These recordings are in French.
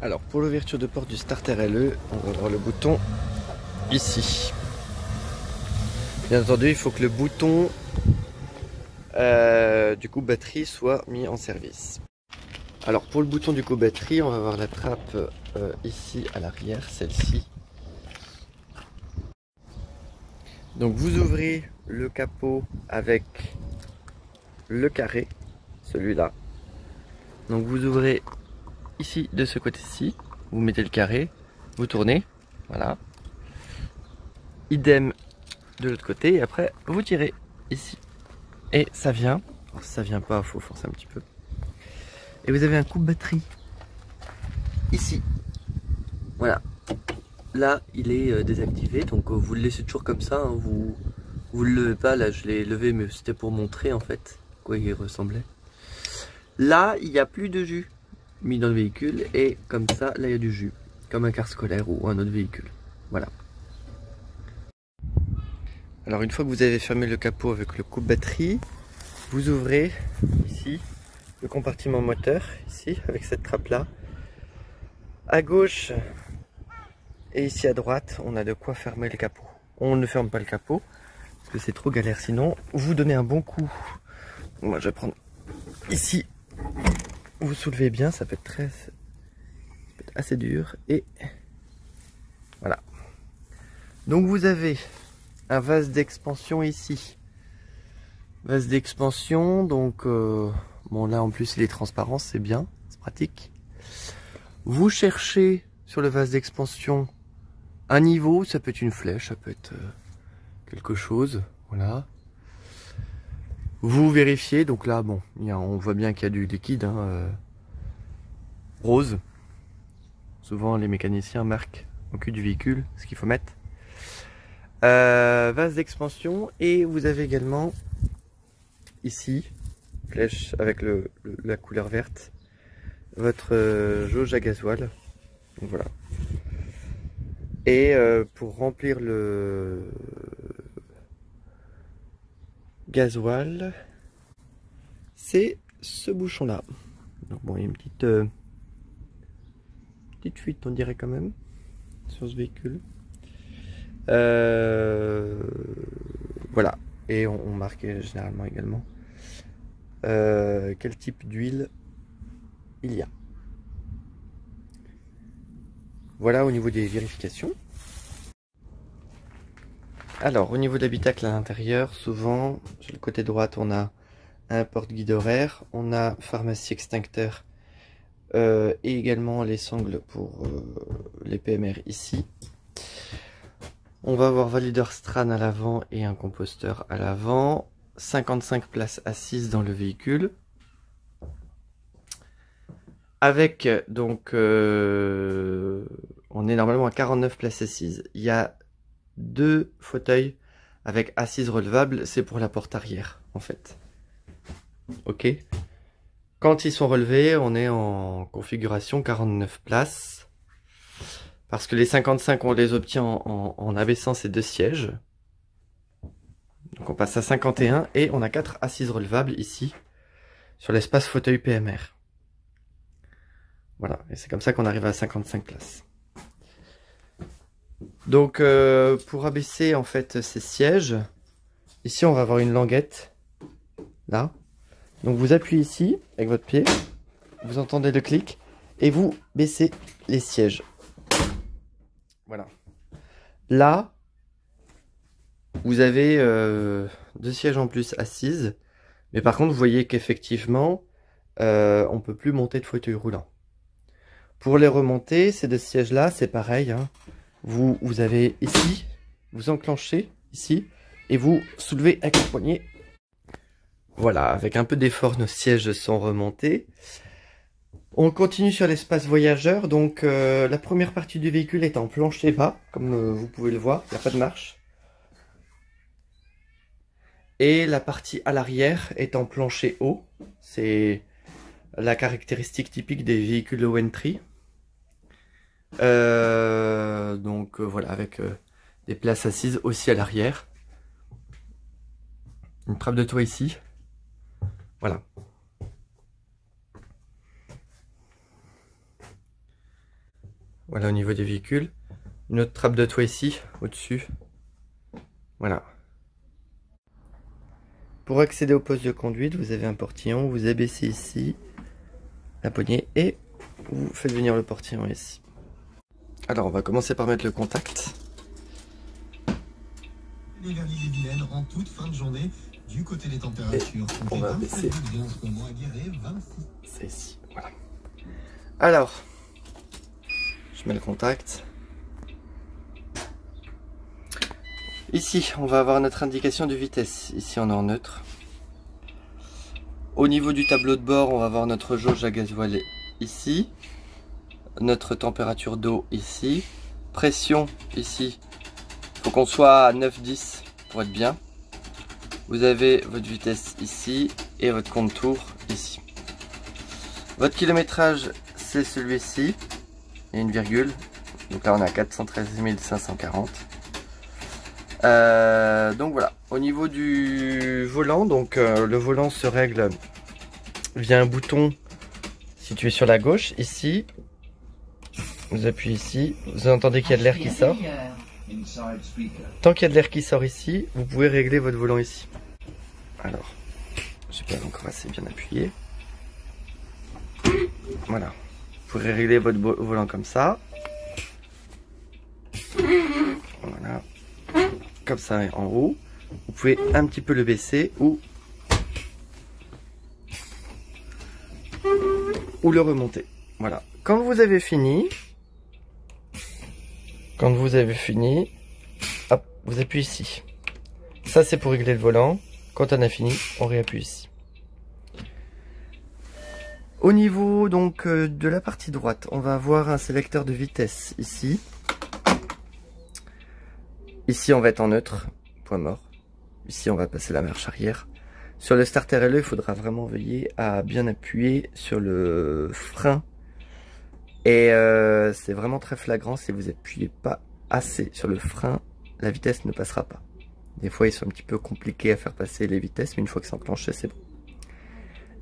Alors pour l'ouverture de porte du starter LE, on va avoir le bouton ici. Bien entendu, il faut que le bouton du coup batterie soit mis en service. Alors pour le bouton du coup batterie, on va avoir la trappe ici à l'arrière, celle-ci. Donc vous ouvrez le capot avec le carré, celui-là. Donc vous ouvrez ici de ce côté-ci, vous mettez le carré, vous tournez, voilà. Idem de l'autre côté et après vous tirez ici. Et ça vient, alors si ça vient pas, il faut forcer un petit peu. Et vous avez un coupe batterie ici. Voilà. Là il est désactivé, donc vous le laissez toujours comme ça, hein, vous le levez pas, là je l'ai levé mais c'était pour montrer en fait quoi il ressemblait. Là il n'y a plus de jus mis dans le véhicule et comme ça là il y a du jus, comme un car scolaire ou un autre véhicule. Voilà. Alors une fois que vous avez fermé le capot avec le coupe batterie, vous ouvrez ici le compartiment moteur, ici avec cette trappe là. À gauche et ici à droite, on a de quoi fermer le capot. On ne ferme pas le capot parce que c'est trop galère sinon. Vous donnez un bon coup. Moi je vais prendre ici. Vous soulevez bien, ça peut être assez dur et voilà. Donc vous avez un vase d'expansion ici. Vase d'expansion, donc bon là en plus il est transparent, c'est bien, c'est pratique. Vous cherchez sur le vase d'expansion un niveau, ça peut être une flèche, ça peut être quelque chose, voilà. Vous vérifiez, donc là bon, on voit bien qu'il y a du liquide hein, rose. Souvent les mécaniciens marquent au cul du véhicule ce qu'il faut mettre. Vase d'expansion et vous avez également ici, flèche avec la couleur verte, votre jauge à gasoil. Donc voilà. Et pour remplir le gasoil, c'est ce bouchon là. Donc bon, il y a une petite fuite on dirait quand même sur ce véhicule. Voilà. Et on marque généralement également quel type d'huile il y a. Voilà au niveau des vérifications. Alors au niveau de l'habitacle à l'intérieur, souvent sur le côté droit on a un porte-guide horaire, on a pharmacie extincteur et également les sangles pour les PMR ici. On va avoir valideur Stran à l'avant et un composteur à l'avant. 55 places assises dans le véhicule. Avec donc on est normalement à 49 places assises. Il y a 2 fauteuils avec assises relevables, c'est pour la porte arrière en fait. Ok. Quand ils sont relevés, on est en configuration 49 places. Parce que les 55 on les obtient en abaissant ces 2 sièges. Donc on passe à 51 et on a 4 assises relevables ici sur l'espace fauteuil PMR. Voilà, et c'est comme ça qu'on arrive à 55 places. Donc pour abaisser en fait ces sièges, ici on va avoir une languette, là. Donc vous appuyez ici avec votre pied, vous entendez le clic et vous baissez les sièges. Voilà. Là, vous avez 2 sièges en plus assises, mais par contre vous voyez qu'effectivement on peut plus monter de fauteuil roulant. Pour les remonter, ces 2 sièges là, c'est pareil. Hein. Vous avez ici, vous enclenchez ici et vous soulevez avec le poignet. Voilà, avec un peu d'effort, nos sièges sont remontés. On continue sur l'espace voyageur. Donc la première partie du véhicule est en plancher bas, comme vous pouvez le voir, il n'y a pas de marche. Et la partie à l'arrière est en plancher haut. C'est la caractéristique typique des véhicules low entry. Donc voilà, avec des places assises aussi à l'arrière. Une trappe de toit ici. Voilà. Voilà au niveau des véhicules. Une autre trappe de toit ici, au-dessus. Voilà. Pour accéder au poste de conduite, vous avez un portillon, vous abaissez ici la poignée et vous faites venir le portillon ici. Alors on va commencer par mettre le contact. Les Verniers-les-Vilaine en toute fin de journée du côté des températures. On va baisser. C'est ici, voilà. Alors, je mets le contact. Ici, on va avoir notre indication de vitesse. Ici, on est en neutre. Au niveau du tableau de bord, on va avoir notre jauge à gasoil ici. Notre température d'eau ici. Pression ici. Il faut qu'on soit à 9-10 pour être bien. Vous avez votre vitesse ici et votre compte tour ici. Votre kilométrage, c'est celui-ci. Il y a une virgule. Donc là, on a 413 540. Donc voilà, au niveau du volant, donc le volant se règle via un bouton situé sur la gauche, ici. Vous appuyez ici, vous entendez qu'il y a de l'air qui sort. Tant qu'il y a de l'air qui sort ici, vous pouvez régler votre volant ici. Alors, j'ai pas encore assez bien appuyé. Voilà, vous pourrez régler votre volant comme ça. Voilà. Comme ça en haut, vous pouvez un petit peu le baisser ou le remonter. Voilà. Quand vous avez fini, hop, vous appuyez ici. Ça c'est pour régler le volant. Quand on a fini, on réappuie ici. Au niveau donc de la partie droite, on va avoir un sélecteur de vitesse ici. Ici, on va être en neutre, point mort. Ici, on va passer la marche arrière. Sur le starter LE, il faudra vraiment veiller à bien appuyer sur le frein. Et c'est vraiment très flagrant, si vous appuyez pas assez sur le frein, la vitesse ne passera pas. Des fois, ils sont un petit peu compliqués à faire passer les vitesses, mais une fois que c'est enclenché, c'est bon.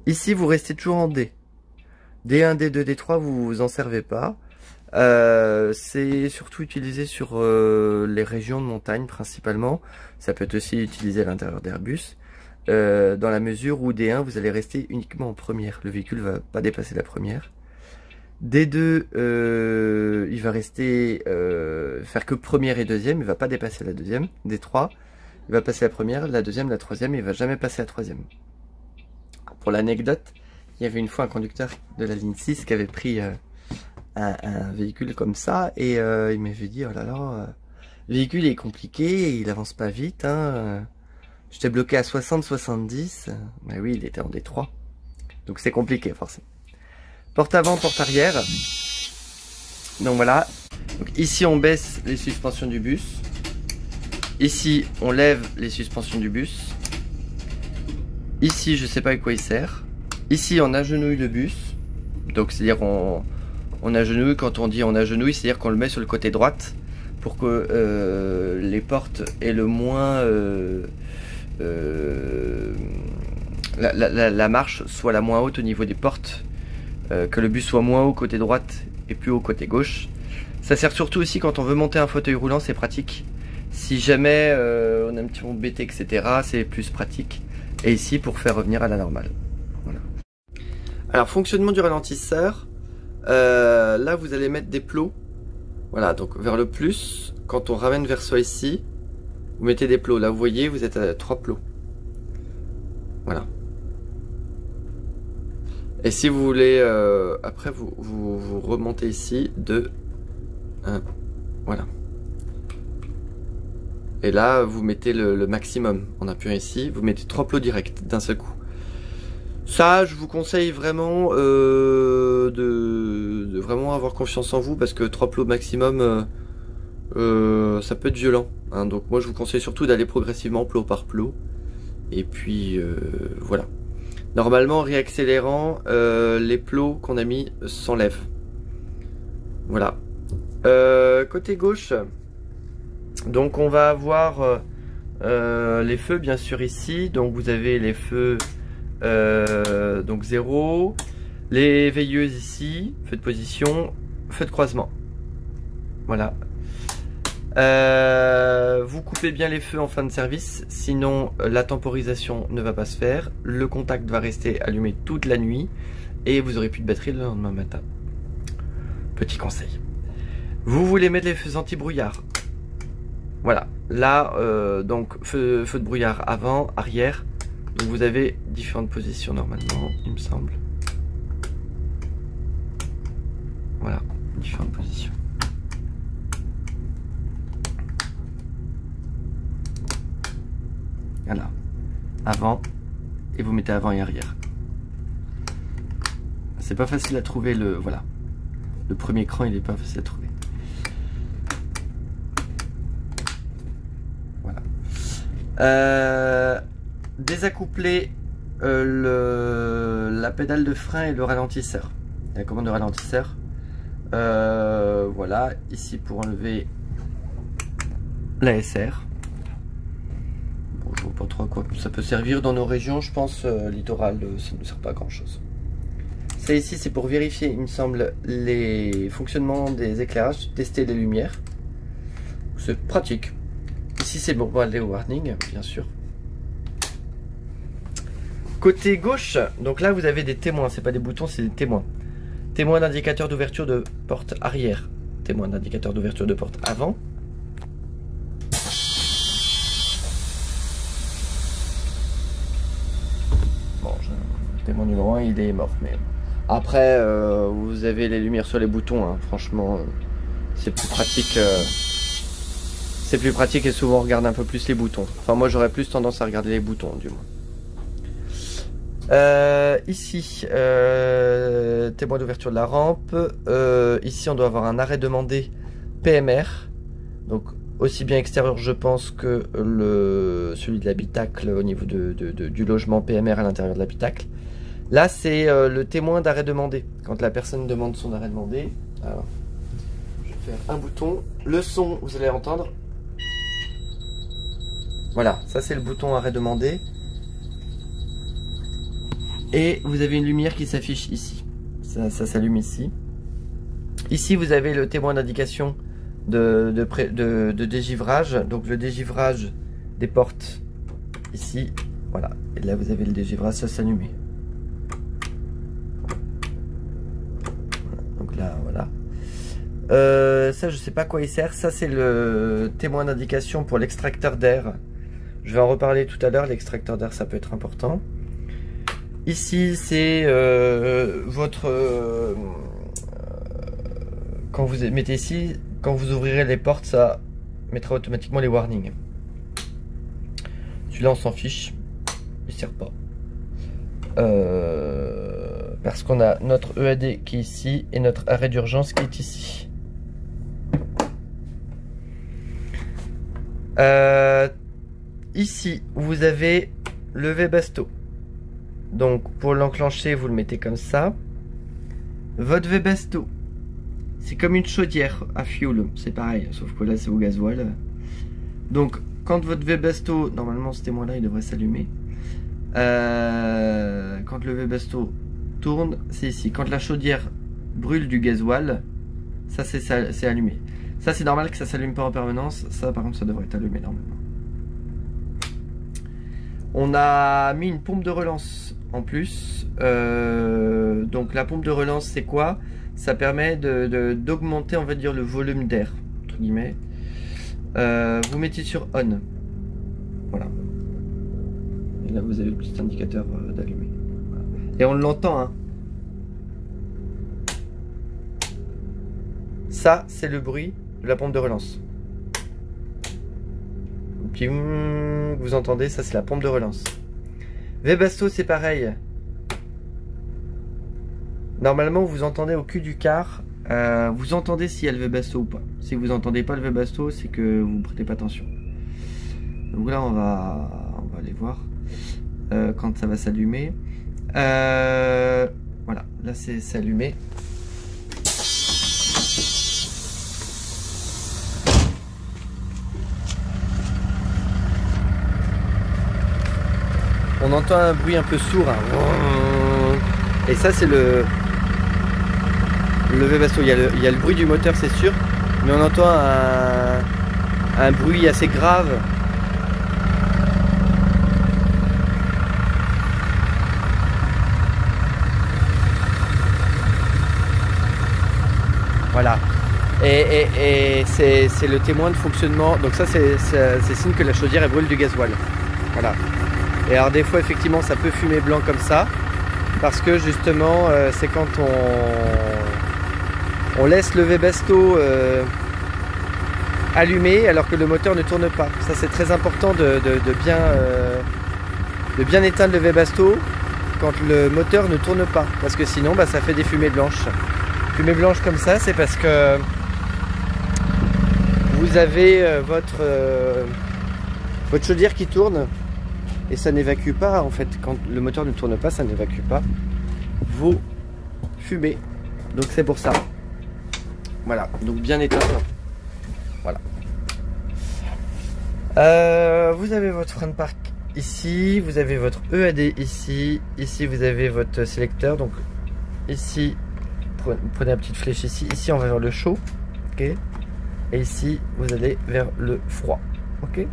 Ici, vous restez toujours en D. D1, D2, D3, vous vous en servez pas. C'est surtout utilisé sur les régions de montagne principalement. Ça peut être aussi utilisé à l'intérieur d'Airbus, dans la mesure où D1 vous allez rester uniquement en première. Le véhicule va pas dépasser la première. D2 il va rester faire que première et deuxième, il va pas dépasser la deuxième. D3 il va passer la première, la deuxième, la troisième, il va jamais passer la troisième. Pour l'anecdote, il y avait une fois un conducteur de la ligne 6 qui avait pris un véhicule comme ça et il m'avait dit oh là là, le véhicule est compliqué, il avance pas vite, hein. J'étais bloqué à 60-70, mais oui, il était en D3, donc c'est compliqué forcément. Porte avant, porte arrière, donc voilà. Donc ici on baisse les suspensions du bus, ici on lève les suspensions du bus, ici je sais pas à quoi il sert, ici on agenouille le bus, donc c'est à dire on agenouille. Quand on dit on agenouille, c'est-à-dire qu'on le met sur le côté droite pour que les portes aient le moins la marche soit la moins haute au niveau des portes, que le bus soit moins haut côté droite et plus haut côté gauche. Ça sert surtout aussi quand on veut monter un fauteuil roulant, c'est pratique. Si jamais on a un petit peu embêté, etc., c'est plus pratique. Et ici pour faire revenir à la normale. Voilà. Alors fonctionnement du ralentisseur. Là vous allez mettre des plots, voilà, donc vers le plus, quand on ramène vers soi ici, vous mettez des plots, là vous voyez vous êtes à 3 plots, voilà. Et si vous voulez après vous remontez ici de 1, voilà, et là vous mettez le maximum en appuyant ici, vous mettez 3 plots directs d'un seul coup. Ça, je vous conseille vraiment de vraiment avoir confiance en vous, parce que 3 plots maximum, ça peut être violent, hein. Donc moi je vous conseille surtout d'aller progressivement plot par plot. Et puis voilà. Normalement, réaccélérant, les plots qu'on a mis s'enlèvent. Voilà. Côté gauche, donc on va avoir les feux bien sûr ici. Donc vous avez les feux donc 0, les veilleuses ici, feu de position, feu de croisement. Voilà. Vous coupez bien les feux en fin de service, sinon la temporisation ne va pas se faire. Le contact va rester allumé toute la nuit et vous aurez plus de batterie le lendemain matin. Petit conseil. Vous voulez mettre les feux anti-brouillard. Voilà. Là, donc feu de brouillard avant, arrière. Donc vous avez différentes positions normalement, il me semble. Voilà, différentes positions. Voilà, avant, et vous mettez avant et arrière. C'est pas facile à trouver le... Voilà. Le premier écran, il est pas facile à trouver. Voilà. Désaccoupler la pédale de frein et le ralentisseur. La commande de ralentisseur. Voilà, ici pour enlever la SR. Bon, je vois pas trop à quoi ça peut servir dans nos régions, je pense littoral, ça ne sert pas à grand chose. Ça ici c'est pour vérifier, il me semble, les fonctionnements des éclairages, tester les lumières. C'est pratique. Ici c'est pour aller au warning, bien sûr. Côté gauche, donc là vous avez des témoins, c'est pas des boutons, c'est des témoins. Témoin d'indicateur d'ouverture de porte arrière. Témoin d'indicateur d'ouverture de porte avant. Bon, le témoin numéro 1, il est mort. Mais après, vous avez les lumières sur les boutons. Hein. Franchement, c'est plus pratique. C'est plus pratique et souvent on regarde un peu plus les boutons. Enfin, moi j'aurais plus tendance à regarder les boutons, du moins. Ici, témoin d'ouverture de la rampe. Ici, on doit avoir un arrêt demandé PMR. Donc, aussi bien extérieur, je pense, que celui de l'habitacle au niveau du logement PMR à l'intérieur de l'habitacle. Là, c'est le témoin d'arrêt demandé. Quand la personne demande son arrêt demandé. Alors, je vais faire un bouton. Le son, vous allez entendre. Voilà, ça c'est le bouton arrêt demandé. Et vous avez une lumière qui s'affiche ici. Ça s'allume ici. Ici, vous avez le témoin d'indication de dégivrage. Donc le dégivrage des portes ici. Voilà. Et là, vous avez le dégivrage, ça s'allume. Voilà. Donc là, voilà. Ça, je sais pas à quoi il sert. Ça, c'est le témoin d'indication pour l'extracteur d'air. Je vais en reparler tout à l'heure. L'extracteur d'air, ça peut être important. Ici, c'est quand vous mettez ici, quand vous ouvrirez les portes, ça mettra automatiquement les warnings. Celui-là, on s'en fiche. Il ne sert pas. Parce qu'on a notre EAD qui est ici et notre arrêt d'urgence qui est ici. Ici, vous avez le Webasto. Donc pour l'enclencher, vous le mettez comme ça. Votre Webasto, c'est comme une chaudière à fioul, c'est pareil, sauf que là c'est au gasoil. Donc quand votre Webasto, normalement ce témoin là il devrait s'allumer. Quand le Webasto tourne, c'est ici. Quand la chaudière brûle du gasoil, ça c'est allumé. Ça c'est normal que ça s'allume pas en permanence, ça par contre ça devrait être allumé normalement. On a mis une pompe de relance en plus. Donc la pompe de relance c'est quoi? Ça permet d'augmenter on va dire le volume d'air entre guillemets. Vous mettez sur on. Voilà. Et là vous avez le petit indicateur d'allumé. Voilà. Et on l'entend hein. Ça c'est le bruit de la pompe de relance. Puis vous entendez, ça c'est la pompe de relance. Webasto c'est pareil. Normalement vous entendez au cul du car, vous entendez s'il y a le Webasto ou pas. Si vous entendez pas le Webasto, c'est que vous ne prêtez pas attention. Donc là on va aller voir quand ça va s'allumer. Voilà, là c'est allumé. On entend un bruit un peu sourd. Hein. Et ça, c'est le Webasto. Il y a le bruit du moteur, c'est sûr. mais on entend un bruit assez grave. Voilà. Et c'est le témoin de fonctionnement. Donc ça c'est signe que la chaudière elle brûle du gasoil. Voilà. Et alors des fois effectivement ça peut fumer blanc comme ça. Parce que justement c'est quand on laisse le Webasto allumé alors que le moteur ne tourne pas. Ça c'est très important de bien éteindre le Webasto quand le moteur ne tourne pas. Parce que sinon ça fait des fumées blanches. Fumée blanche comme ça, c'est parce que vous avez votre chaudière qui tourne et ça n'évacue pas en fait. Quand le moteur ne tourne pas, ça n'évacue pas vos fumées. Donc c'est pour ça. Voilà, donc bien éteindre. Voilà. Vous avez votre frein de parc ici, vous avez votre EAD ici, ici vous avez votre sélecteur. Donc ici, prenez la petite flèche ici. Ici on va vers le chaud, ok. Et ici vous allez vers le froid, ok.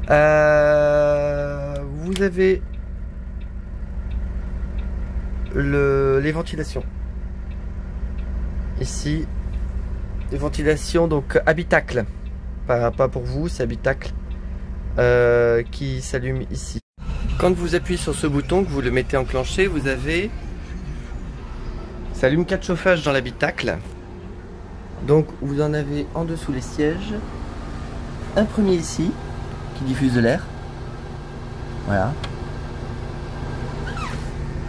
Vous avez les ventilations. Ici, les ventilations donc habitacle. Pas pour vous, c'est habitacle qui s'allume ici. Quand vous appuyez sur ce bouton, que vous le mettez enclenché, vous avez ça allume 4 chauffages dans l'habitacle. Donc vous en avez en dessous les sièges. Un premier ici qui diffuse de l'air. Voilà.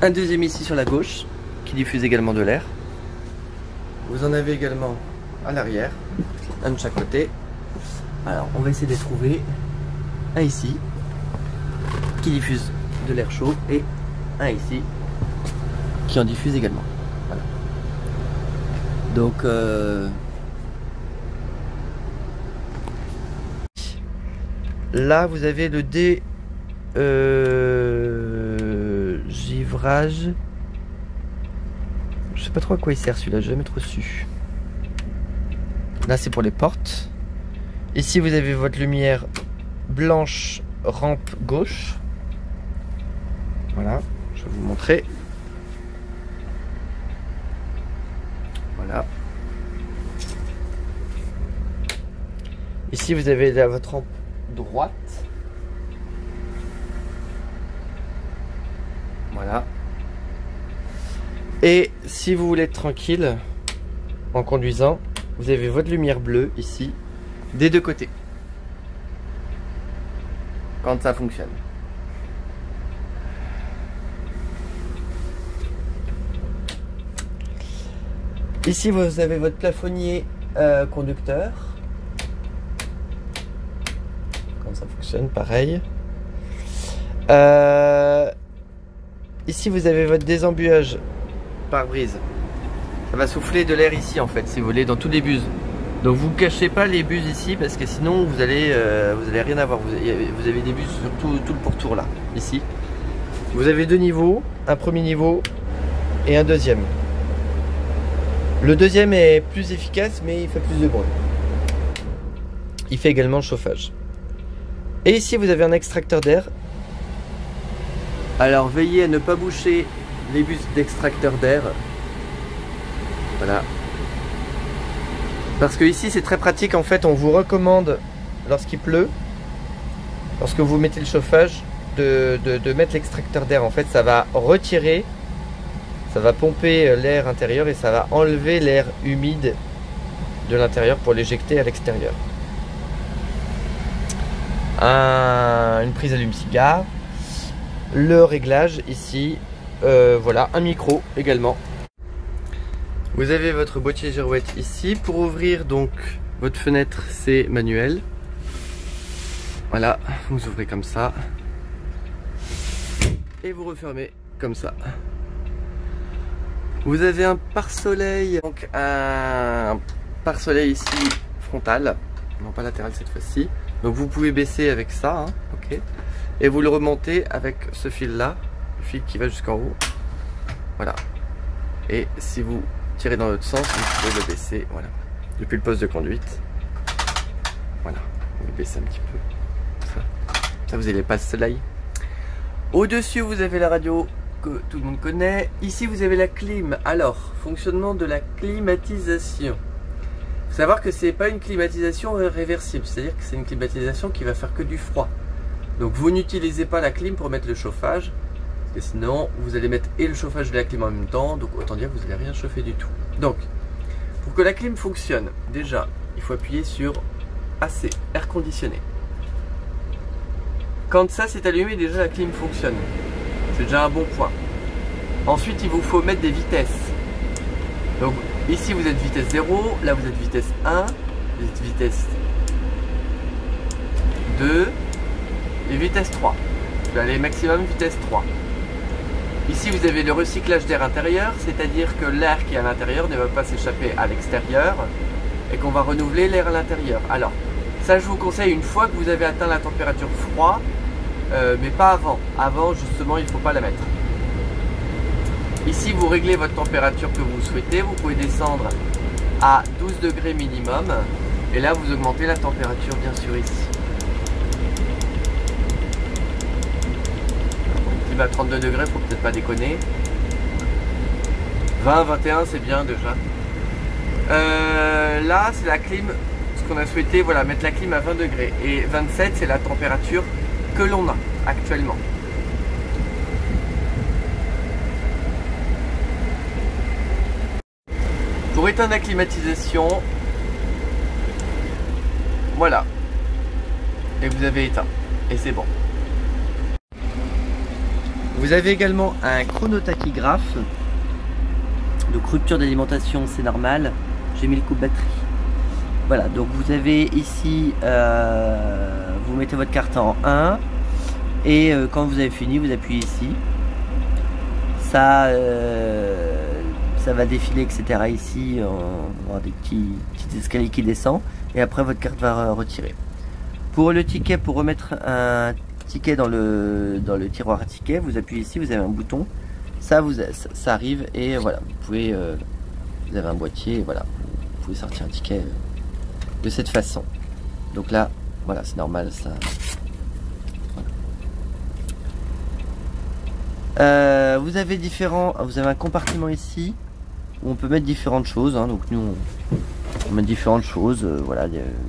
Un deuxième ici sur la gauche qui diffuse également de l'air. Vous en avez également à l'arrière, un de chaque côté. Alors on va essayer de les trouver. Un ici qui diffuse de l'air chaud et un ici qui en diffuse également. Voilà. Donc là vous avez le dégivrage. Je sais pas trop à quoi il sert celui-là, j'ai jamais trop su. Là c'est pour les portes. Ici vous avez votre lumière blanche rampe gauche. Voilà, je vais vous montrer. Voilà. Ici vous avez là votre rampe droite. Voilà. Et si vous voulez être tranquille en conduisant, vous avez votre lumière bleue ici, des deux côtés. Quand ça fonctionne. Ici vous avez votre plafonnier conducteur. Quand ça fonctionne, pareil. Ici vous avez votre désembuage pare-brise. Ça va souffler de l'air ici en fait, si vous voulez, dans tous les bus. Donc vous cachez pas les bus ici parce que sinon vous allez rien avoir. Vous avez des bus sur tout le pourtour là, ici. Vous avez deux niveaux, un premier niveau et un deuxième. Le deuxième est plus efficace mais il fait plus de bruit. Il fait également le chauffage. Et ici vous avez un extracteur d'air. Alors veillez à ne pas boucher les bus d'extracteur d'air. Voilà. Parce que ici c'est très pratique en fait, on vous recommande lorsqu'il pleut, lorsque vous mettez le chauffage, de mettre l'extracteur d'air. En fait ça va retirer, ça va pomper l'air intérieur et ça va enlever l'air humide de l'intérieur pour l'éjecter à l'extérieur. Une prise allume-cigare, le réglage ici, voilà, un micro également. Vous avez votre boîtier girouette ici. Pour ouvrir donc votre fenêtre, c'est manuel. Voilà, vous ouvrez comme ça. Et vous refermez comme ça. Vous avez un pare-soleil, donc un pare-soleil ici frontal, non pas latéral cette fois-ci. Donc vous pouvez baisser avec ça, hein, ok. Et vous le remontez avec ce fil là, le fil qui va jusqu'en haut. Voilà. Et si vous tirez dans l'autre sens, vous pouvez le baisser, voilà. depuis le poste de conduite. Voilà, on va baisser un petit peu. Ça vous avez pas le soleil. Au-dessus, vous avez la radio que tout le monde connaît. Ici, vous avez la clim. Alors, fonctionnement de la climatisation. Il faut savoir que c'est pas une climatisation réversible, c'est-à-dire que c'est une climatisation qui va faire que du froid. Donc, vous n'utilisez pas la clim pour mettre le chauffage, parce que sinon, vous allez mettre et le chauffage et la clim en même temps, donc autant dire que vous n'allez rien chauffer du tout. Donc, pour que la clim fonctionne, déjà, il faut appuyer sur AC, air conditionné. Quand ça c'est allumé, déjà la clim fonctionne. C'est déjà un bon point. Ensuite, il vous faut mettre des vitesses. Donc ici vous êtes vitesse 0, là vous êtes vitesse 1, vous êtes vitesse 2 et vitesse 3. Vous allez aller maximum vitesse 3. Ici vous avez le recyclage d'air intérieur, c'est-à-dire que l'air qui est à l'intérieur ne va pas s'échapper à l'extérieur et qu'on va renouveler l'air à l'intérieur. Alors ça je vous conseille une fois que vous avez atteint la température froid, mais pas avant. Avant justement il ne faut pas la mettre. Ici vous réglez votre température que vous souhaitez, vous pouvez descendre à 12 degrés minimum et là vous augmentez la température bien sûr ici. À 32 degrés, faut peut-être pas déconner. 20, 21, c'est bien déjà. Là, c'est la clim, ce qu'on a souhaité, voilà, mettre la clim à 20 degrés. Et 27, c'est la température que l'on a actuellement. Pour éteindre la climatisation, voilà. Et vous avez éteint. Et c'est bon. Vous avez également un chronotachygraphe. Donc rupture d'alimentation, c'est normal. J'ai mis le coup de batterie. Voilà, donc vous avez ici, vous mettez votre carte en 1. Et quand vous avez fini, vous appuyez ici. Ça va défiler, etc. Ici, on va avoir des petits escaliers qui descendent. Et après, votre carte va retirer. Pour le ticket, pour remettre un ticket dans le tiroir à ticket, vous appuyez ici, vous avez un bouton, ça arrive et voilà, vous avez un boîtier, voilà, vous pouvez sortir un ticket de cette façon. Donc là, voilà, c'est normal, ça. Voilà. Vous avez un compartiment ici où on peut mettre différentes choses, hein. Donc nous on met différentes choses, voilà,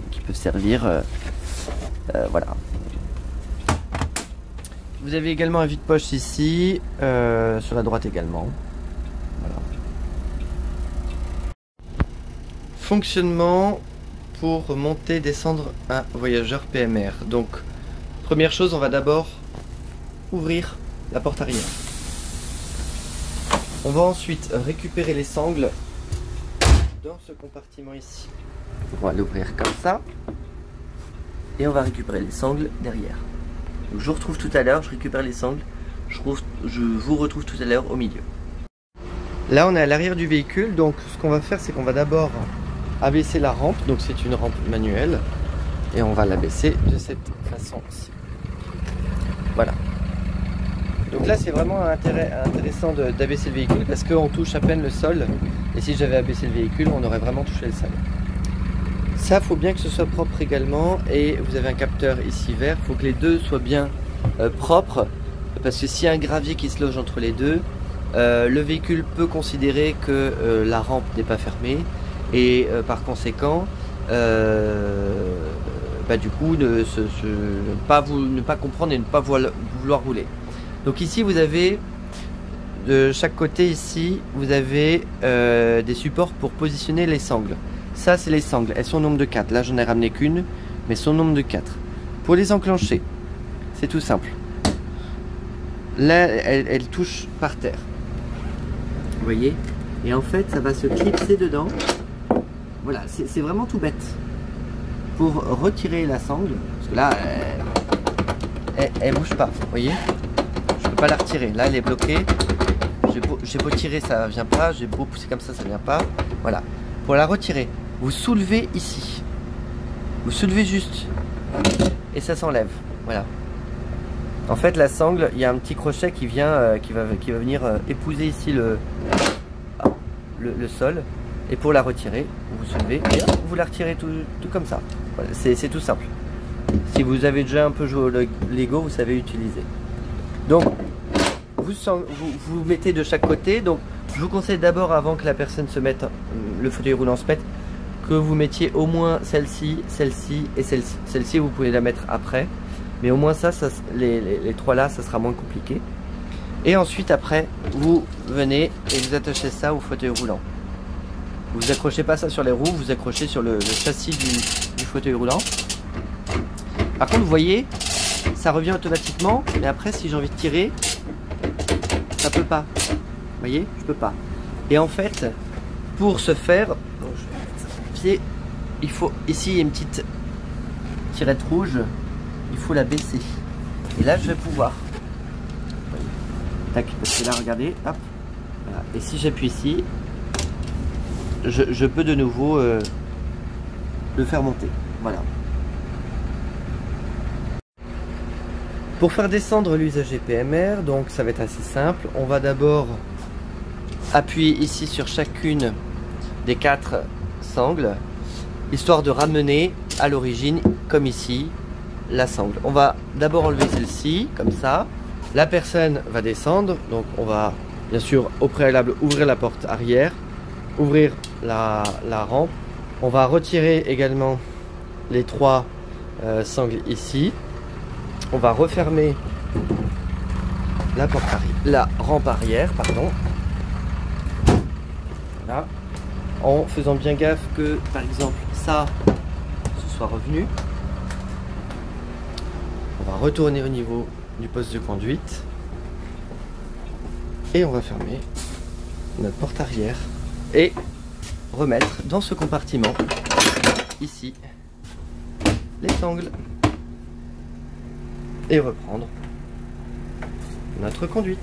qui peuvent servir, voilà. Vous avez également un vide-poche ici, sur la droite également. Voilà. Fonctionnement pour monter, descendre un voyageur PMR. Donc, première chose, on va d'abord ouvrir la porte arrière. On va ensuite récupérer les sangles dans ce compartiment ici. On va l'ouvrir comme ça. Et on va récupérer les sangles derrière. Donc je vous retrouve tout à l'heure, je récupère les sangles, je vous retrouve tout à l'heure au milieu. Là on est à l'arrière du véhicule, donc ce qu'on va faire c'est qu'on va d'abord abaisser la rampe, donc c'est une rampe manuelle, et on va l'abaisser de cette façon-ci. Voilà. Donc là c'est vraiment intéressant d'abaisser le véhicule parce qu'on touche à peine le sol, et si j'avais abaissé le véhicule on aurait vraiment touché le sol. Ça, faut bien que ce soit propre également, et vous avez un capteur ici vert, il faut que les deux soient bien propres, parce que s'il y a un gravier qui se loge entre les deux, le véhicule peut considérer que la rampe n'est pas fermée, et par conséquent, du coup, ne pas comprendre et ne pas vouloir rouler. Donc ici, vous avez, de chaque côté ici, vous avez des supports pour positionner les sangles. Ça, c'est les sangles. Elles sont au nombre de 4. Là, j'en ai ramené qu'une, mais sont au nombre de 4. Pour les enclencher, c'est tout simple. Là, elle touche par terre. Vous voyez? Et en fait, ça va se clipser dedans. Voilà, c'est vraiment tout bête. Pour retirer la sangle, parce que là, elle bouge pas. Vous voyez? Je peux pas la retirer. Là, elle est bloquée. J'ai beau tirer, ça vient pas. J'ai beau pousser comme ça vient pas. Voilà. Pour la retirer, vous soulevez ici. Vous soulevez juste. Et ça s'enlève. Voilà. En fait, la sangle, il y a un petit crochet qui va venir épouser ici le sol. Et pour la retirer, vous soulevez et vous la retirez tout comme ça. Voilà, c'est tout simple. Si vous avez déjà un peu joué au Lego, vous savez utiliser. Donc, vous mettez de chaque côté. Donc, je vous conseille d'abord, avant que la personne se mette, le fauteuil roulant se mette, que vous mettiez au moins celle-ci, celle-ci et celle-ci. Celle-ci, vous pouvez la mettre après. Mais au moins ça les trois là, ça sera moins compliqué. Et ensuite, après, vous venez et vous attachez ça au fauteuil roulant. Vous accrochez pas ça sur les roues, vous accrochez sur le châssis du fauteuil roulant. Par contre, vous voyez, ça revient automatiquement. Mais après, si j'ai envie de tirer, ça peut pas. Vous voyez, je peux pas. Et en fait, pour ce faire, il faut, ici il y a une petite tirette rouge, il faut la baisser. Et là, je vais pouvoir. Tac, parce que là, regardez, hop. Voilà. Et si j'appuie ici, je peux de nouveau le faire monter. Voilà. Pour faire descendre l'usager PMR, donc ça va être assez simple. On va d'abord appuyer ici sur chacune des 4 sangles, histoire de ramener à l'origine, comme ici, la sangle. On va d'abord enlever celle-ci, comme ça. La personne va descendre, donc on va bien sûr au préalable ouvrir la porte arrière, ouvrir la rampe. On va retirer également les 3 sangles ici. On va refermer la porte arrière, la rampe arrière, pardon. Voilà. En faisant bien gaffe que, par exemple, ça ce soit revenu. On va retourner au niveau du poste de conduite. Et on va fermer notre porte arrière. Et remettre dans ce compartiment, ici, les sangles. Et reprendre notre conduite.